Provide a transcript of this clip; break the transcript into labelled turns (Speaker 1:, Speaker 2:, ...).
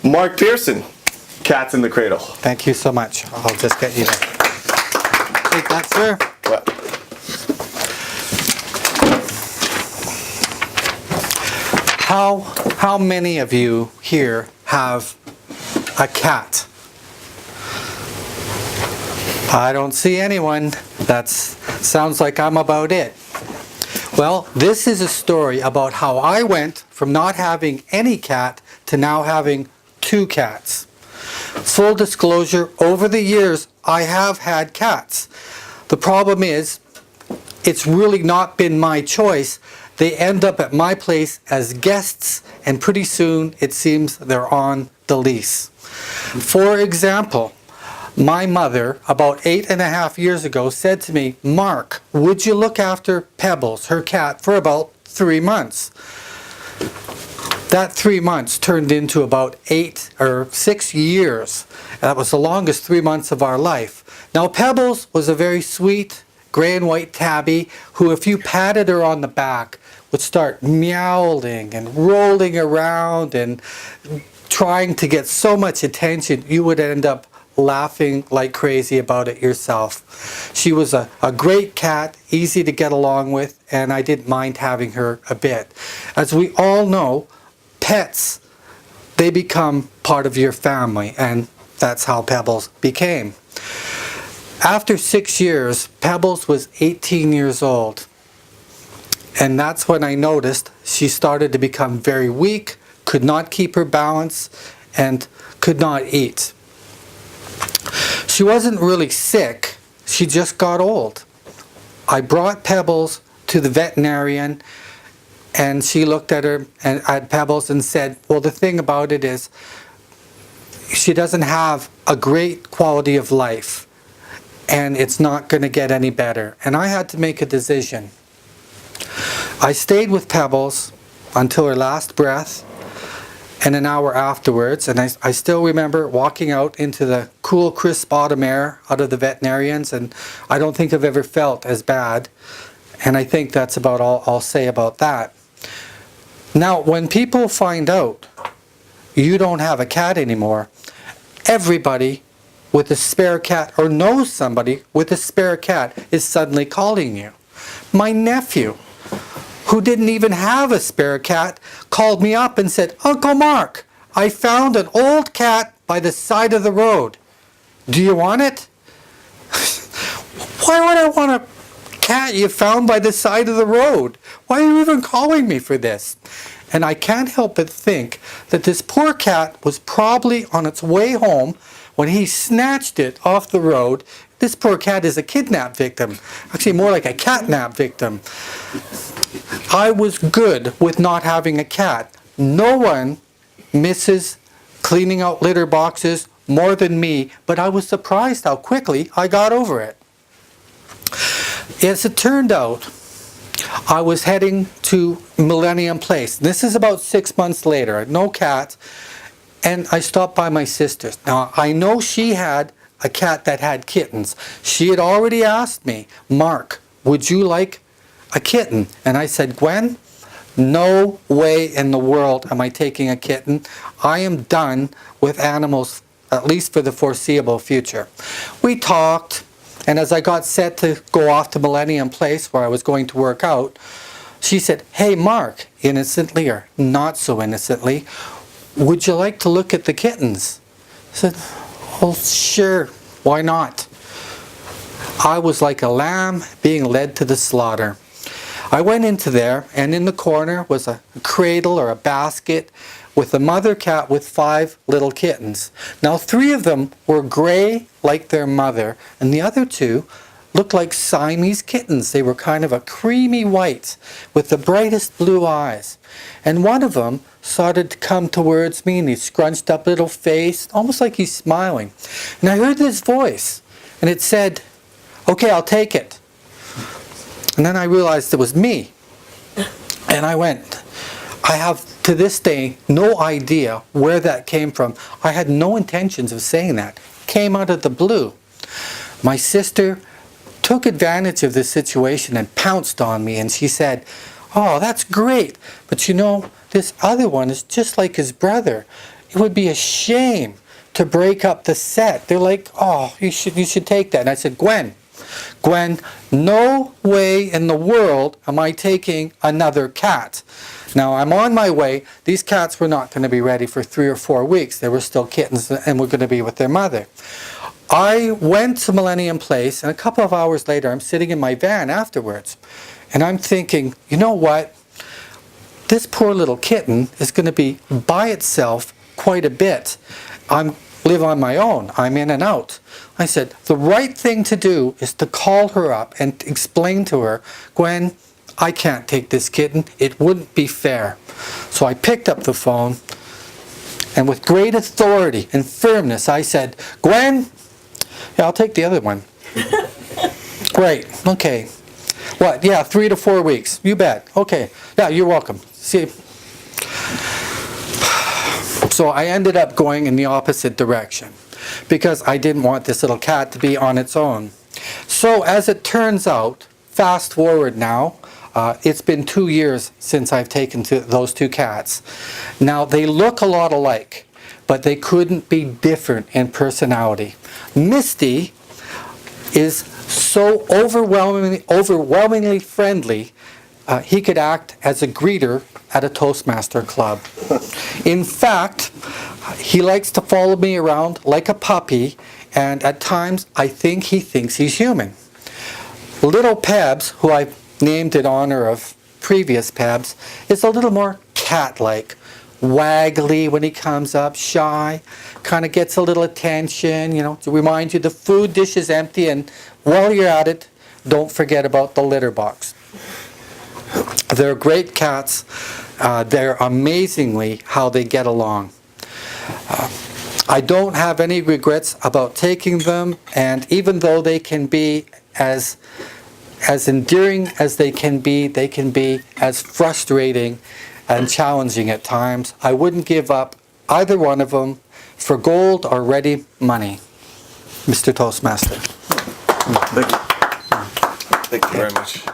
Speaker 1: Mark Pearson, Cats in the Cradle.
Speaker 2: Thank you so much. I'll just get you to take that, sir.
Speaker 1: What?
Speaker 2: How many of you here have a cat? I don't see anyone. That sounds like I'm about it. Well, this is a story about how I went from not having any cat to now having 2 cats. Full disclosure, over the years, I have had cats. The problem is, it's really not been my choice. They end up at my place as guests, and pretty soon it seems they're on the lease. For example, my mother, about 8.5 years ago, said to me, "Mark, would you look after Pebbles, her cat, for about 3 months?" That 3 months turned into about 8 or 6 years. That was the longest 3 months of our life. Now, Pebbles was a very sweet gray and white tabby who, if you patted her on the back, would start meowing and rolling around and trying to get so much attention, you would end up laughing like crazy about it yourself. She was a great cat, easy to get along with, and I didn't mind having her a bit. As we all know, pets, they become part of your family, and that's how Pebbles became. After 6 years, Pebbles was 18 years old. And that's when I noticed she started to become very weak, could not keep her balance, and could not eat. She wasn't really sick, she just got old. I brought Pebbles to the veterinarian, and she looked at her and at Pebbles and said, "Well, the thing about it is she doesn't have a great quality of life, and it's not going to get any better." And I had to make a decision. I stayed with Pebbles until her last breath and an hour afterwards, and I still remember walking out into the cool, crisp autumn air out of the veterinarians, and I don't think I've ever felt as bad, and I think that's about all I'll say about that. Now, when people find out you don't have a cat anymore, everybody with a spare cat or knows somebody with a spare cat is suddenly calling you. My nephew, who didn't even have a spare cat, called me up and said, "Uncle Mark, I found an old cat by the side of the road. Do you want it?" Why would I want a cat you found by the side of the road? Why are you even calling me for this? And I can't help but think that this poor cat was probably on its way home when he snatched it off the road. This poor cat is a kidnap victim. Actually, more like a catnap victim. I was good with not having a cat. No one misses cleaning out litter boxes more than me, but I was surprised how quickly I got over it. As it turned out, I was heading to Millennium Place. This is about 6 months later. No cat. And I stopped by my sister's. Now, I know she had a cat that had kittens. She had already asked me, "Mark, would you like a kitten?" And I said, "Gwen, no way in the world am I taking a kitten. I am done with animals, at least for the foreseeable future." We talked, and as I got set to go off to Millennium Place where I was going to work out, she said, "Hey Mark," innocently or not so innocently, "would you like to look at the kittens?" I said, "Well, sure, why not?" I was like a lamb being led to the slaughter. I went into there, and in the corner was a cradle or a basket with a mother cat with 5 little kittens. Now, 3 of them were gray like their mother, and the other 2 looked like Siamese kittens. They were kind of a creamy white with the brightest blue eyes. And one of them started to come towards me, and he scrunched up little face, almost like he's smiling. And I heard this voice, and it said, "Okay, I'll take it." And then I realized it was me. And I went. I have, to this day, no idea where that came from. I had no intentions of saying that. It came out of the blue. My sister took advantage of this situation and pounced on me, and she said, "Oh, that's great. But you know, this other one is just like his brother. it would be a shame to break up the set. They're like, oh, you should take that. And I said, Gwen, no way in the world am I taking another cat. Now I'm on my way. These cats were not going to be ready for 3 or 4 weeks. They were still kittens and were going to be with their mother. I went to Millennium Place, and a couple of hours later I'm sitting in my van afterwards, and I'm thinking, you know what? This poor little kitten is going to be by itself quite a bit. I live on my own. I'm in and out. I said, the right thing to do is to call her up and explain to her, Gwen, I can't take this kitten. It wouldn't be fair. So I picked up the phone, and with great authority and firmness, I said, Gwen, yeah, I'll take the other one. Great, okay. What, yeah, 3 to 4 weeks. You bet. Okay, yeah, you're welcome. See. So I ended up going in the opposite direction because I didn't want this little cat to be on its own. So as it turns out, fast forward now, it's been 2 years since I've taken those 2 cats. Now they look a lot alike, but they couldn't be different in personality. Misty is so overwhelmingly friendly, he could act as a greeter at a Toastmaster club. In fact, he likes to follow me around like a puppy, and at times I think he thinks he's human. Little Pebs, who I've named in honor of previous Pebs, is a little more cat-like. Waggly when he comes up, shy, kind of gets a little attention, you know, to remind you the food dish is empty, and while you're at it, don't forget about the litter box. They're great cats. They're amazingly how they get along. I don't have any regrets about taking them, and even though they can be as endearing as they can be as frustrating and challenging at times. I wouldn't give up either one of them for gold or ready money. Mr. Toastmaster.
Speaker 1: Thank you. Thank you very much.